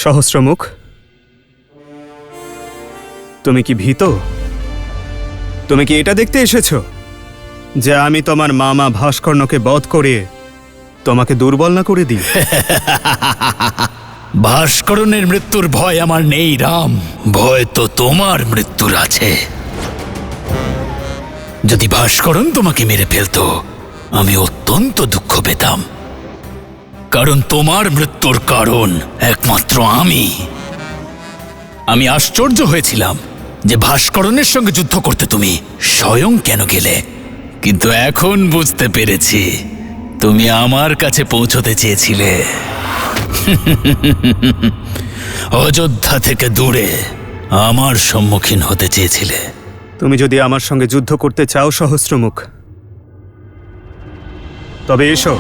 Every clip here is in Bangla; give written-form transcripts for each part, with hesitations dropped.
সহস্রমুখ, তুমি কি ভীত? তুমি কি এটা দেখতে এসেছো যে আমি তোমার মামা ভাস্কর্ণকে বধ করে তোমাকে দুর্বল না করে দিই? ভাস্করণের মৃত্যুর ভয় আমার নেই রাম, ভয় তো তোমার মৃত্যুর আছে। যদি ভাস্করণ তোমাকে মেরে ফেলতো আমি অত্যন্ত দুঃখ পেতাম, কারণ তোমার মৃত্যুর কারণ একমাত্র আমি আশ্চর্য হয়েছিলাম যে ভাস্করণের সঙ্গে যুদ্ধ করতে তুমি স্বয়ং কেন গেলে, কিন্তু এখন বুঝতে পেরেছি তুমি আমার কাছে পৌঁছতে চেয়েছিলে। অযোধ্যা থেকে দূরে আমার সম্মুখীন হতে চেয়েছিলে। তুমি যদি আমার সঙ্গে যুদ্ধ করতে চাও সহস্রমুখ, তবে এসো,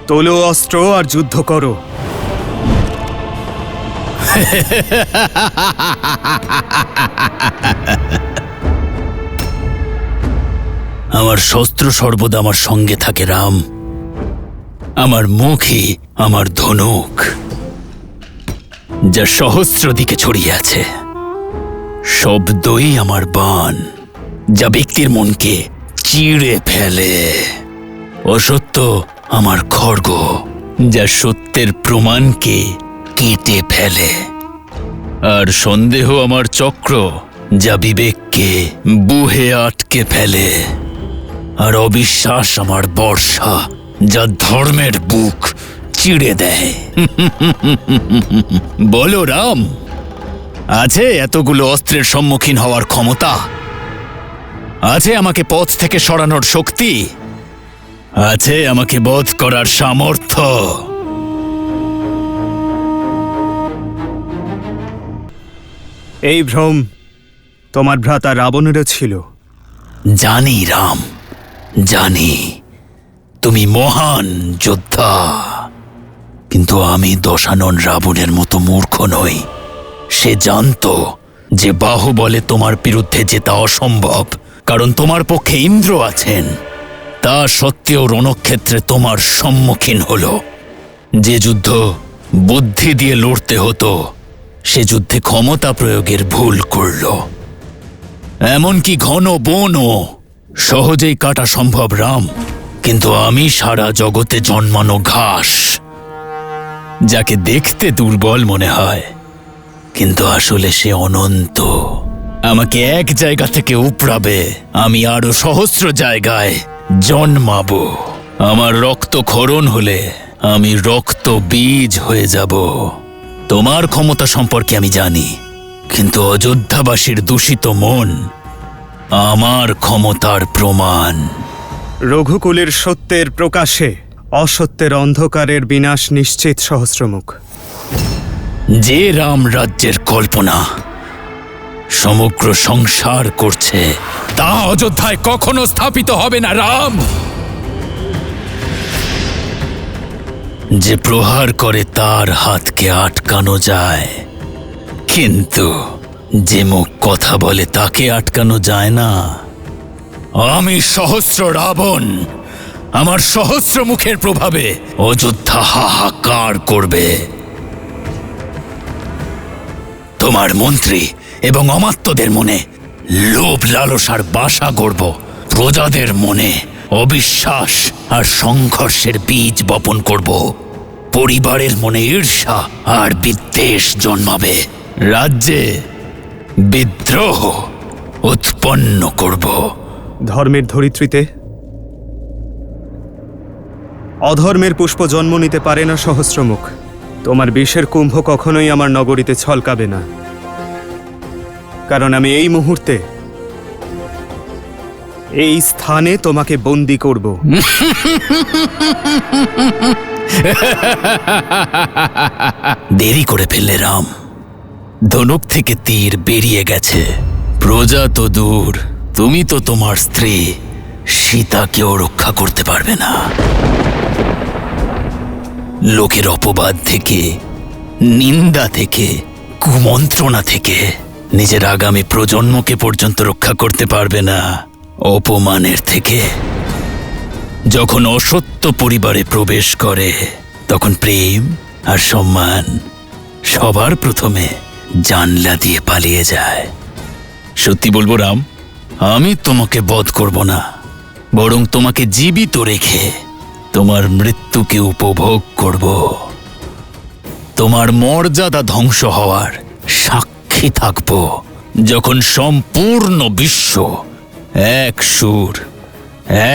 তোলো অস্ত্র আর যুদ্ধ করো। আমার শস্ত্র সর্বদা আমার সঙ্গে থাকে রাম, আমার মুখই আমার ধনুক, যা সহস্র দিকে ছড়িয়ে আছে। শব্দই আমার বাণ, যা ব্যক্তির মনকে চিড়ে ফেলে। অসত্য আমার খড়গ, যা সত্যের প্রমাণকে কেটে ফেলে। আর সন্দেহ আমার চক্র, যা বিবেককে বুহে আটকে ফেলে। আর অবিশ্বাস আমার বর্ষা, যা ধর্মের বুক চিড়ে দেয়। বলো রাম, আছে এতগুলো অস্ত্রের সম্মুখীন হওয়ার ক্ষমতা? আছে আমাকে পথ থেকে সরানোর শক্তি? আছে আমাকে বধ করার সামর্থ্য? এই ভ্রম তোমার ভ্রাতা রাবণেরও ছিল। জানি রাম, জানি তুমি মহান যোদ্ধা, কিন্তু আমি দশানন রাবণের মতো মূর্খ নই। সে জানতো যে বাহুবলে তোমার বিরুদ্ধে জেতা অসম্ভব, কারণ তোমার পক্ষে ইন্দ্র আছেন। তা সত্ত্বেও রণক্ষেত্রে তোমার সম্মুখীন হলো। যে যুদ্ধ বুদ্ধি দিয়ে লড়তে হতো, সে যুদ্ধে ক্ষমতা প্রয়োগের ভুল করল। এমনকি ঘন বনও সহজেই কাটা সম্ভব রাম, কিন্তু আমি সারা জগতে জন্মানো ঘাস, যাকে দেখতে দুর্বল মনে হয়, কিন্তু আসলে সে অনন্ত। আমাকে এক জায়গা থেকে উপড়াবে, আমি আরো সহস্র জায়গায় জন্মাবো। আমার রক্ত ক্ষরণ হলে আমি রক্ত বীজ হয়ে যাব। তোমার ক্ষমতা সম্পর্কে আমি জানি, কিন্তু অযোধ্যাবাসীর দূষিত মন আমার ক্ষমতার প্রমাণ। রঘুকুলের সত্যের প্রকাশে অসত্যের অন্ধকারের বিনাশ নিশ্চিত সহস্রমুখ। যে রাম রাজ্যের কল্পনা সমগ্র সংসার করছে, তা অযোধ্যায় কখনো স্থাপিত হবে না রাম। যে প্রহার করে তার হাতকে আটকানো যায়, কিন্তু যে মুখ কথা বলে তাকে আটকানো যায় না। আমি সহস্র রাবণ, আমার সহস্র মুখের প্রভাবে অযোধ্যা হাহাকার করবে। তোমার মন্ত্রী এবং অমাত্যদের মনে লোভ লালসার বাসা গড়ব, প্রজাদের মনে অবিশ্বাস আর সংঘর্ষের বীজ বপন করব। পরিবারের মনে ঈর্ষা আর বিদ্বেষ জন্মাবে। রাজ্যে বিদ্রোহ উৎপন্ন করব। ধর্মের ধরিত্রীতে অধর্মের পুষ্প জন্ম নিতে পারে না সহস্রমুখ। তোমার বিষের কুম্ভ কখনোই আমার নগরীতে ছলকাবে না, কারণ আমি এই মুহূর্তে এই স্থানে তোমাকে বন্দী করব। দেরি করে ফেললে রাম, ধনুক থেকে তীর বেরিয়ে গেছে। প্রজা তো দূর, তুমি তো তোমার স্ত্রী সীতাকেও রক্ষা করতে পারবে না। লোকের অপবাদ থেকে, নিন্দা থেকে, কুমন্ত্রণা থেকে নিজের আগামী প্রজন্মকে পর্যন্ত রক্ষা করতে পারবে না। অপমানের থেকে। যখন অসত্য পরিবারে প্রবেশ করে তখন প্রেম আর সম্মান সবার প্রথমে জানলা দিয়ে পালিয়ে যায়। সত্যি বলবো রাম, আমি তোমাকে বধ করব না, বরং তোমাকে জীবিত রেখে তোমার মৃত্যুকে উপভোগ করব। তোমার মর্যাদা ধ্বংস হওয়ার সাক্ষী থাকব, যখন সম্পূর্ণ বিশ্ব এক সুর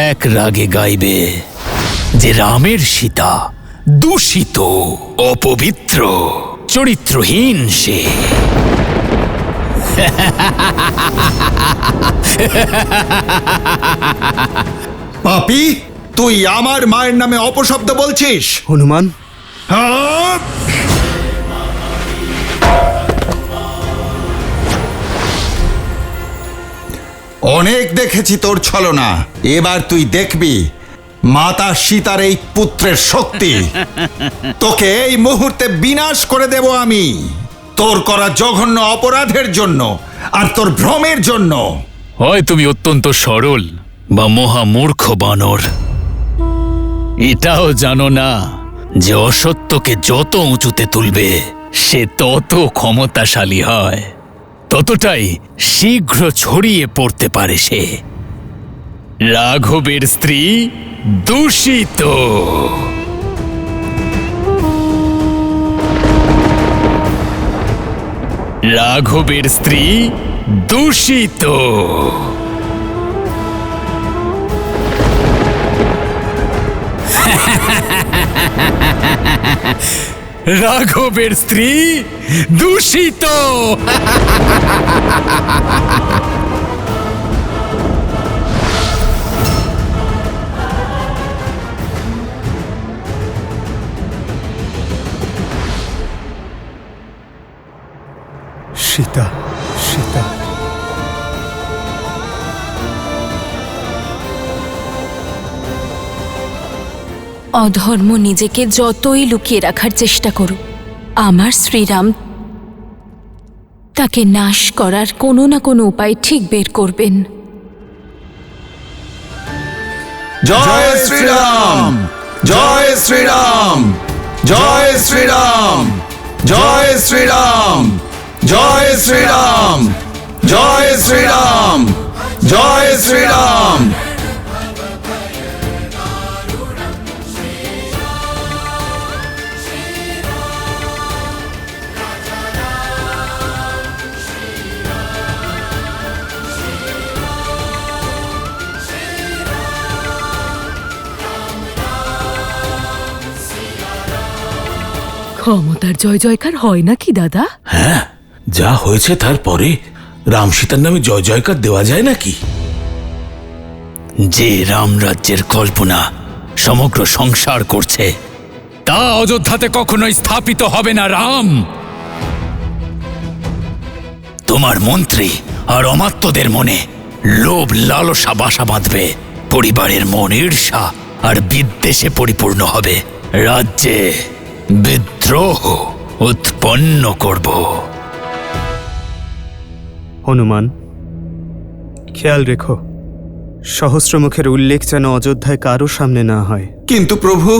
এক রাগে গাইবে যে রামের সীতা দূষিত, অপবিত্র, চরিত্রহীন সে। পাপী, তুই আমার মায়ের নামে অপশব্দ বলছিস? হনুমান, হ্যাঁ? অনেক দেখেছি তোর ছলনা, এবার তুই দেখবি মাতা সীতার এই পুত্রের শক্তি। তোকে এই মুহূর্তে বিনাশ করে দেব আমি, তোর করা জঘন্য অপরাধের জন্য আর তোর ভ্রমের জন্য। হয় তুমি অত্যন্ত সরল বা মহামূর্খ বানর। এটাও জানো না যে অসত্যকে যত উঁচুতে তুলবে সে তত ক্ষমতাশালী হয়, ততটাই শীঘ্র ছড়িয়ে পড়তে পারে সে। রাঘবের স্ত্রী দূষিত। রাঘবের স্ত্রী দূষিত। রাঘবের স্ত্রী দূষিত। সীতা, সীতা। অধর্ম নিজেকে যতই লুকিয়ে রাখার চেষ্টা করুক, আমার শ্রীরাম তাকে নাশ করার কোনো না কোনো উপায় ঠিক বের করবেন। জয় শ্রীরাম, জয় শ্রীরাম, জয় শ্রীরাম, জয় শ্রীরাম, জয় শ্রীরাম, জয় শ্রীরাম, জয় শ্রীরাম। ক্ষমতার জয় জয়কার হয় নাকি দাদা? হ্যাঁ, যা হয়েছে তারপরে রাম সীতার নামে জয় জয়কার দেওয়া যায় নাকি? যে রামরাজ্যের কল্পনা সমগ্র সংসার করছে তা অযোধ্যাতে কখনোই স্থাপিত হবে না রাম। তোমার মন্ত্রী আর অমাত্যদের মনে লোভ লালসা বাসা বাঁধবে, পরিবারের মন ঈর্ষা আর বিদ্বেষে পরিপূর্ণ হবে, রাজ্যে বিদ্রোহ উৎপন্ন করব। হনুমান, খেয়াল রেখো সহস্রমুখের উল্লেখ যেন অযোধ্যায় কারো সামনে না হয়। কিন্তু প্রভু,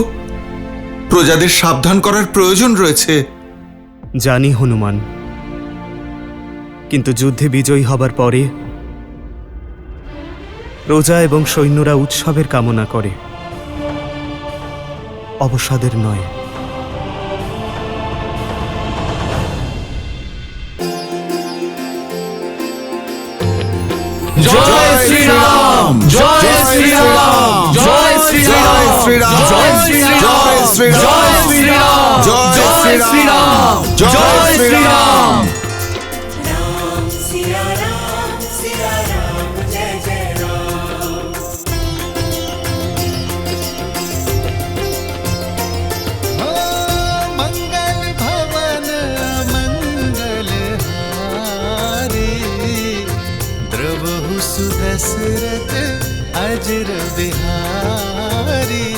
প্রজাদের সাবধান করার প্রয়োজন রয়েছে। জানি হনুমান, কিন্তু যুদ্ধে বিজয়ী হবার পরে প্রজা এবং সৈন্যরা উৎসবের কামনা করে, অবসাদের নয়। জয় শ্রীরাম, জয় শ্রীরাম, জয় শ্রীরাম, জয় শ্রীরাম, জয় শ্রীরাম, জয় শ্রীরাম, জয় শ্রীরাম। मंगल भवन मंगल हारी, द्रवहु सुदशरथ अजर बिहारी।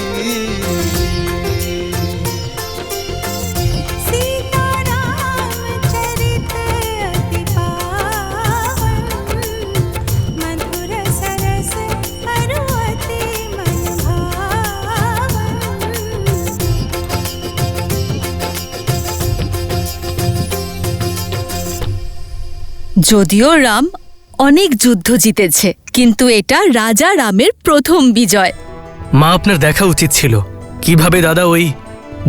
যদিও রাম অনেক যুদ্ধ জিতেছে, কিন্তু এটা রাজা রামের প্রথম বিজয়। মা, আপনার দেখা উচিত ছিল কিভাবে দাদা ওই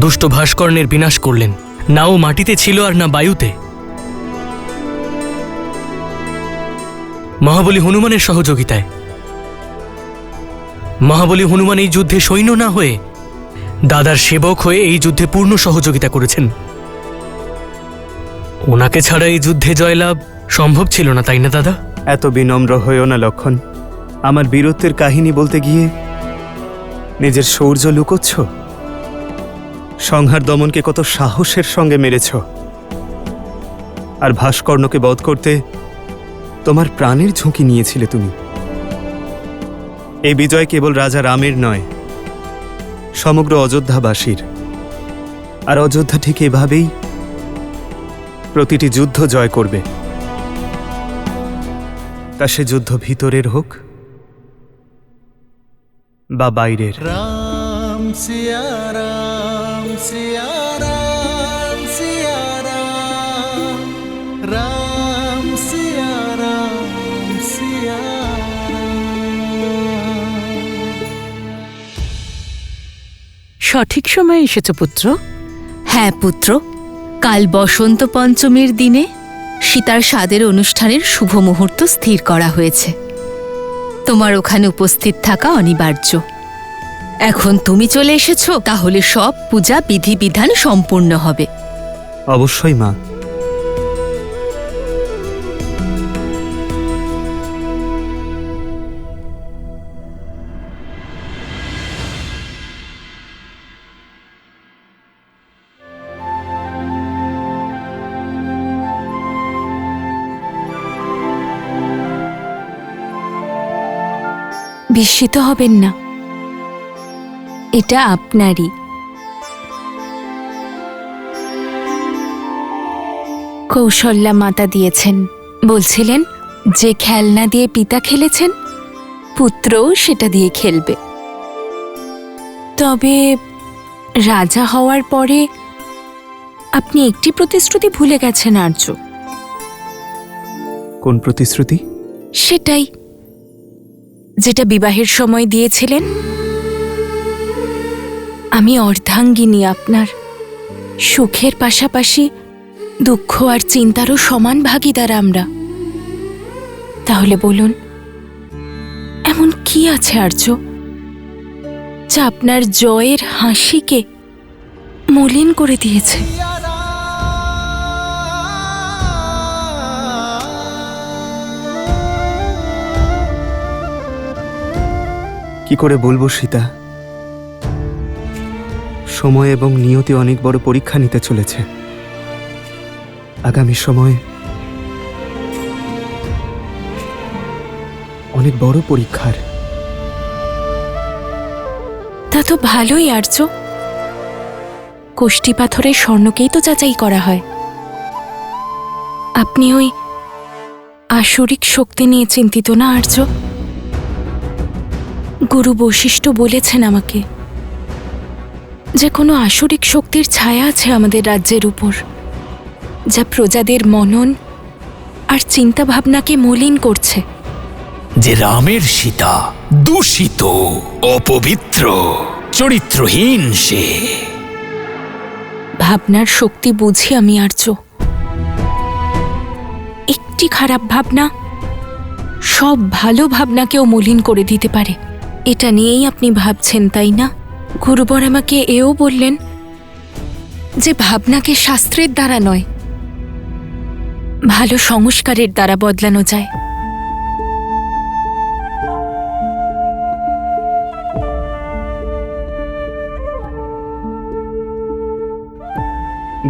দুষ্ট ভাস্কর্ণের বিনাশ করলেন। না ও মাটিতে ছিল আর না বায়ুতে। মহাবলী হনুমানের সহযোগিতায়। মহাবলী হনুমান এই যুদ্ধে সৈন্য না হয়ে দাদার সেবক হয়ে এই যুদ্ধে পূর্ণ সহযোগিতা করেছেন। ওনাকে ছাড়া এই যুদ্ধে জয়লাভ সম্ভব ছিল না, তাই না দাদা? এত বিনম্র হয়েও না লক্ষণ। আমার বীরত্বের কাহিনী বলতে গিয়ে নিজের শৌর্য লুকোচ্ছ। সংহার দমনকে কত সাহসের সঙ্গে মেরেছ, আর ভাস্কর্ণকে বধ করতে তোমার প্রাণের ঝুঁকি নিয়েছিলে তুমি। এই বিজয় কেবল রাজা রামের নয়, সমগ্র অযোধ্যাবাসীর। আর অযোধ্যা ঠিক এভাবেই প্রতিটি যুদ্ধ জয় করবে, তা সে যুদ্ধ ভিতরের হোক বা বাইরের। राम सिया राम सिया राम सिया राम राम सिया राम सिया সঠিক সময়ে এসেছ পুত্র। হ্যাঁ পুত্র, কাল বসন্ত পঞ্চমীর দিনে সীতার স্বাদের অনুষ্ঠানের শুভ মুহূর্ত স্থির করা হয়েছে। তোমার ওখানে উপস্থিত থাকা অনিবার্য। এখন তুমি চলে এসেছো, তাহলে সব পূজা বিধিবিধান সম্পূর্ণ হবে। অবশ্যই মা। বিস্মিত হবেন না, এটা আপনারই। কৌশল্যা মাতা দিয়েছেন, বলছিলেন যে খেলনা দিয়ে পিতা খেলেছেন, পুত্রও সেটা দিয়ে খেলবে। তবে রাজা হওয়ার পরে আপনি একটি প্রতিশ্রুতি ভুলে গেছেন আর্য। কোন প্রতিশ্রুতি? সেটাই যেটা বিবাহের সময় দিয়েছিলেন। আমি অর্ধাঙ্গিনী, আপনার সুখের পাশাপাশি দুঃখ আর চিন্তারও সমান ভাগীদার আমরা। তাহলে বলুন, এমন কি আছে আর্য যা আপনার জয়ের হাসিকে মলিন করে দিয়েছে? কি করে বলবো সীতা, সময় এবং নিয়তি অনেক বড় পরীক্ষা নিতে চলেছে। আগামী সময় অনেক বড় পরীক্ষার। তা তো ভালোই আর্য। কোষ্ঠী পাথরের স্বর্ণকেই তো যাচাই করা হয়। আপনি ওই আসরিক শক্তি নিয়ে চিন্তিত না আর্য? গুরু বশিষ্ঠ বলেছেন আমাকে যে কোনো আসরিক শক্তির ছায়া আছে আমাদের রাজ্যের উপর, যা প্রজাদের মনন আর চিন্তা ভাবনাকে মলিন করছে। যে রামের সীতা দূষিত, অপবিত্র, চরিত্রহীন সে। ভাবনার শক্তি বুঝি আমি আর্য। একটি খারাপ ভাবনা সব ভালো ভাবনাকেও মলিন করে দিতে পারে। এটা নিয়েই আপনি ভাবছেন, তাই না? গুরুবর আমাকে এও বললেন যে ভাবনাকে শাস্ত্রের দ্বারা নয়, ভালো সংস্কারের দ্বারা বদলানো যায়।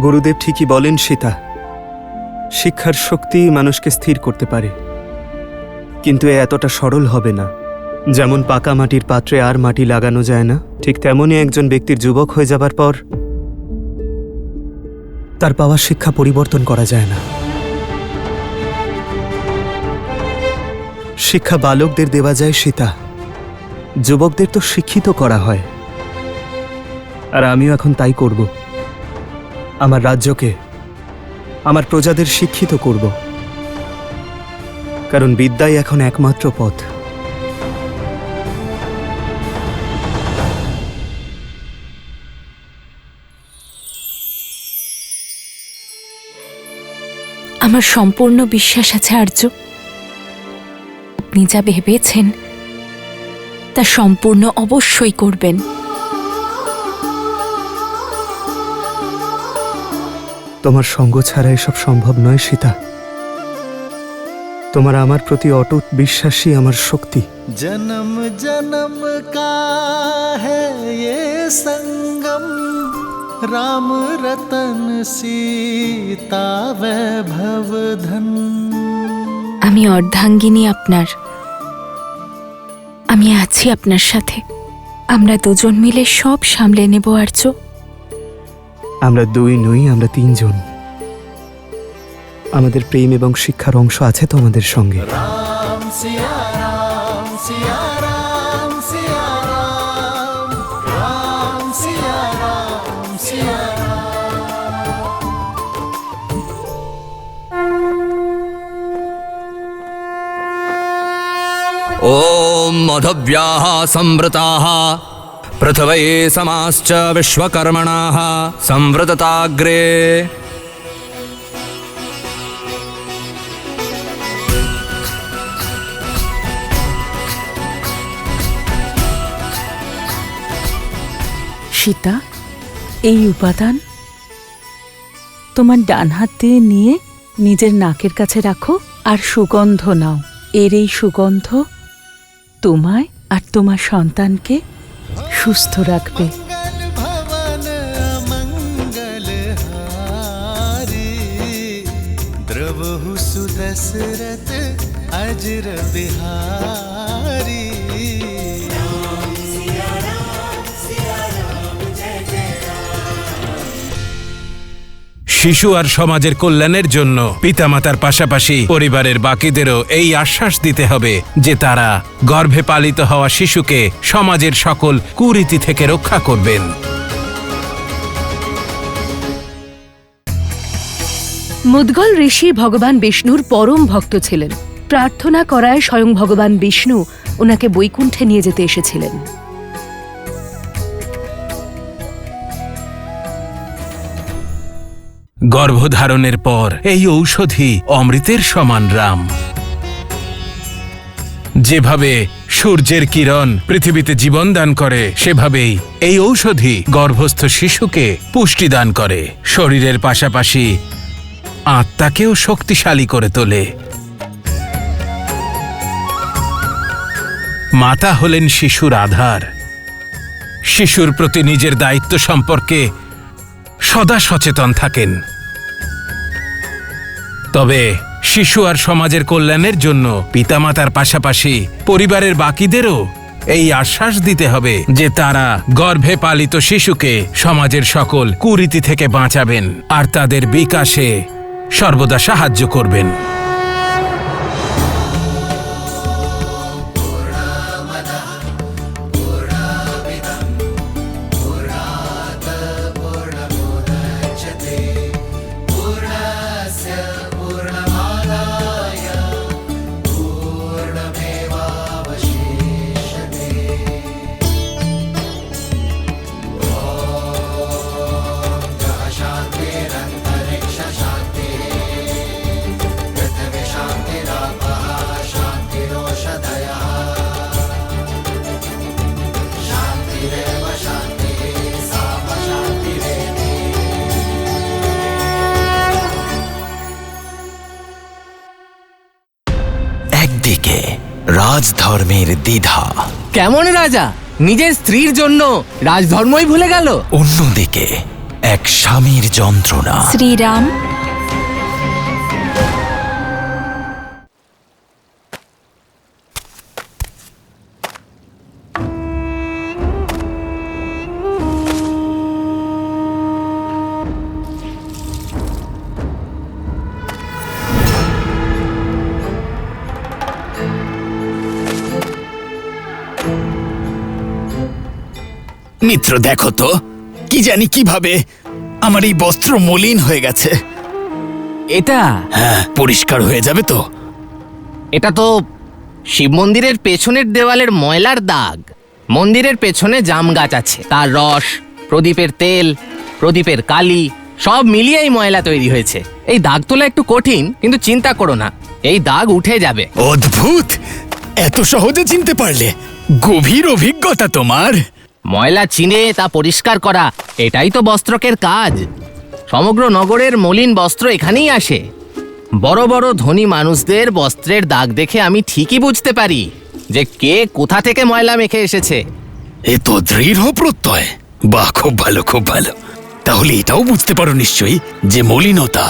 গুরুদেব ঠিকই বলেন সীতা, শিক্ষার শক্তি মানুষকে স্থির করতে পারে, কিন্তু এ এতটা সরল হবে না। যেমন পাকা মাটির পাত্রে আর মাটি লাগানো যায় না, ঠিক তেমনই একজন ব্যক্তির যুবক হয়ে যাবার পর তার পাওয়া শিক্ষা পরিবর্তন করা যায় না। শিক্ষা বালকদের দেওয়া যায় সীতা, যুবকদের তো শিক্ষিত করা হয়। আর আমিও এখন তাই করব। আমার রাজ্যকে, আমার প্রজাদের শিক্ষিত করব। কারণ বিদ্যাই এখন একমাত্র পথ। আমার সম্পূর্ণ বিশ্বাস আছে আর্য, আপনি যা ভেবেছেন তা সম্পূর্ণ অবশ্যই করবেন। তোমার সঙ্গ ছাড়া এসব সম্ভব নয় সীতা। তোমার আমার প্রতি অটুট বিশ্বাসই আমার শক্তি। जन्म जन्म का है ये संगम, राम रतन सीता वैभव धन। আমি অর্ধাঙ্গিনী আপনার, আমি আছি আপনার সাথে। আমরা দুজন মিলে সব সামলে নেব আর্য। আমরা দুই নই, আমরা তিনজন। আমাদের প্রেম এবং শিক্ষার অংশ আছে তোমাদের সঙ্গে। राम सिया राम सिया राम सिया राम, राम सिया राम सिया ॐ मधव्याः संवृताः पृथ्वये समाश्च विश्वकर्मणाः संवृतताग्रे। সীতা, এই উপাদান তোমার ডান হাত দিয়ে নিয়ে নিজের নাকের কাছে রাখো আর সুগন্ধ নাও। এর এই সুগন্ধ তোমায় আর তোমার সন্তানকে সুস্থ রাখবে। मंगल भवन मंगल हारी, द्रवहु सुदशरथ अजर बिहारी। শিশু আর সমাজের কল্যাণের জন্য পিতামাতার পাশাপাশি পরিবারের বাকিদেরও এই আশ্বাস দিতে হবে যে তারা গর্ভে পালিত হওয়া শিশুকে সমাজের সকল কুরীতি থেকে রক্ষা করবেন। মুদ্গল ঋষি ভগবান বিষ্ণুর পরম ভক্ত ছিলেন। প্রার্থনা করায় স্বয়ং ভগবান বিষ্ণু ওনাকে বৈকুণ্ঠে নিয়ে যেতে এসেছিলেন। গর্ভধারণের পর এই ঔষধি অমৃতের সমান রাম। যেভাবে সূর্যের কিরণ পৃথিবীতে জীবন দান করে, সেভাবেই এই ঔষধি গর্ভস্থ শিশুকে পুষ্টি দান করে, শরীরের পাশাপাশি আত্মাকেও শক্তিশালী করে তোলে। মাতা হলেন শিশুর আধার। শিশুর প্রতি নিজের দায়িত্ব সম্পর্কে সদা সচেতন থাকেন। তবে শিশু আর সমাজের কল্যাণের জন্য পিতামাতার পাশাপাশি পরিবারের বাকিদেরও এই আশ্বাস দিতে হবে যে তারা গর্ভে পালিত শিশুকে সমাজের সকল কুরীতি থেকে বাঁচাবেন আর তাদের বিকাশে সর্বদা সাহায্য করবেন। একদিকে রাজধর্মের দ্বিধা, কেমন রাজা নিজের স্ত্রীর জন্য রাজধর্মই ভুলে গেল। অন্যদিকে এক স্বামীর যন্ত্রণা। শ্রীরাম, মিত্র, দেখো তো কি জানি কিভাবে আমার এই বস্ত্র মলিন হয়ে গেছে। এটা হ্যাঁ, পরিষ্কার হয়ে যাবে তো? এটা তো শিব মন্দিরের পেছনের দেওয়ালের ময়লার দাগ। মন্দিরের পেছনে জাম গাছ আছে, তার রস, প্রদীপের তেল, প্রদীপের কালি সব মিলিয়ে এই ময়লা তৈরি হয়েছে। এই দাগ তোলা একটু কঠিন, কিন্তু চিন্তা করো না, এই দাগ উঠে যাবে। অদ্ভুত, এত সহজে চিনতে পারলে। গভীর অভিজ্ঞতা তোমার। ময়লা চিনে তা পরিষ্কার করা, এটাই তো বস্ত্রকের কাজ। সমগ্র নগরের মলিন বস্ত্র এখানেই আসে। বড় বড় ধনী মানুষদের বস্ত্রের দাগ দেখে আমি ঠিকই বুঝতে পারি যে কে কোথা থেকে ময়লা মেখে এসেছে। এ তো দৃঢ় প্রত্যয়। বাহ, খুব ভালো, খুব ভালো। তাহলে এটাও বুঝতে পারো নিশ্চয়ই যে মলিনতা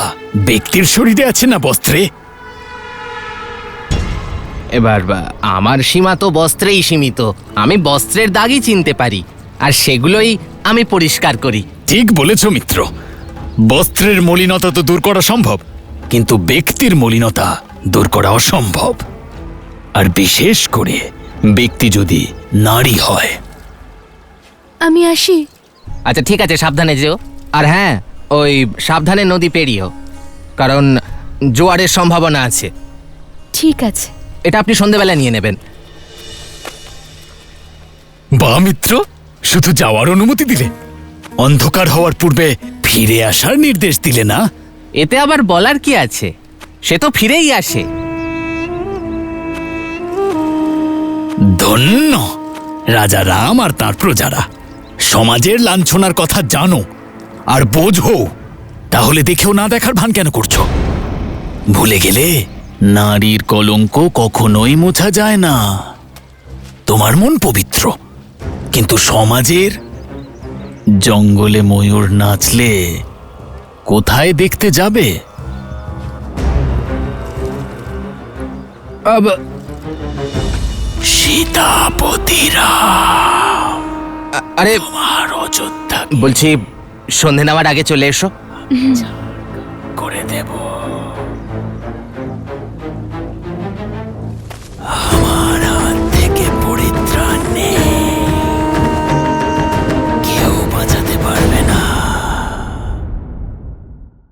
ব্যক্তির শরীরে আছে না বস্ত্রে। এবার আমার সীমা তো বস্ত্রেই সীমিত। আমি বস্ত্রের দাগই চিনতে পারি, আর সেগুলোই আমি পরিষ্কার করি। ঠিক বলেছ মিত্র, বস্ত্রের মলিনতা তো দূর করা সম্ভব, কিন্তু ব্যক্তির মলিনতা দূর করা অসম্ভব। আর বিশেষ করে ব্যক্তি যদি নারী হয়। আমি আসি। আচ্ছা ঠিক আছে, সাবধানে যেও। আর হ্যাঁ, ওই সাবধানে নদী পেরিও, কারণ জোয়ারের সম্ভাবনা আছে। ঠিক আছে। এটা আপনি সন্ধেবেলা নিয়ে নেবেন। বা মিত্র, শুধু যাওয়ার অনুমতি দিলে, অন্ধকার হওয়ার পূর্বে ফিরে আসার নির্দেশ দিলে না? এতে আবার বলার কি আছে, সে তো ফিরেই আসে। ধন্য রাজা রাম আর তার প্রজারা। সমাজের লাঞ্ছনার কথা জানো আর বোঝো, তাহলে দেখেও না দেখার ভান কেন করছো? ভুলে গেলে নারীর কলঙ্ক কখনোই মোছা যায় না। তোমার মন পবিত্র, কিন্তু সমাজের জঙ্গলে ময়ূর নাচলে কোথায় দেখতে যাবে? সীতাপতিরা আরে আর অযোধ্যা বলছি, সন্ধে নেওয়ার আগে চলে এসো। করে দেব।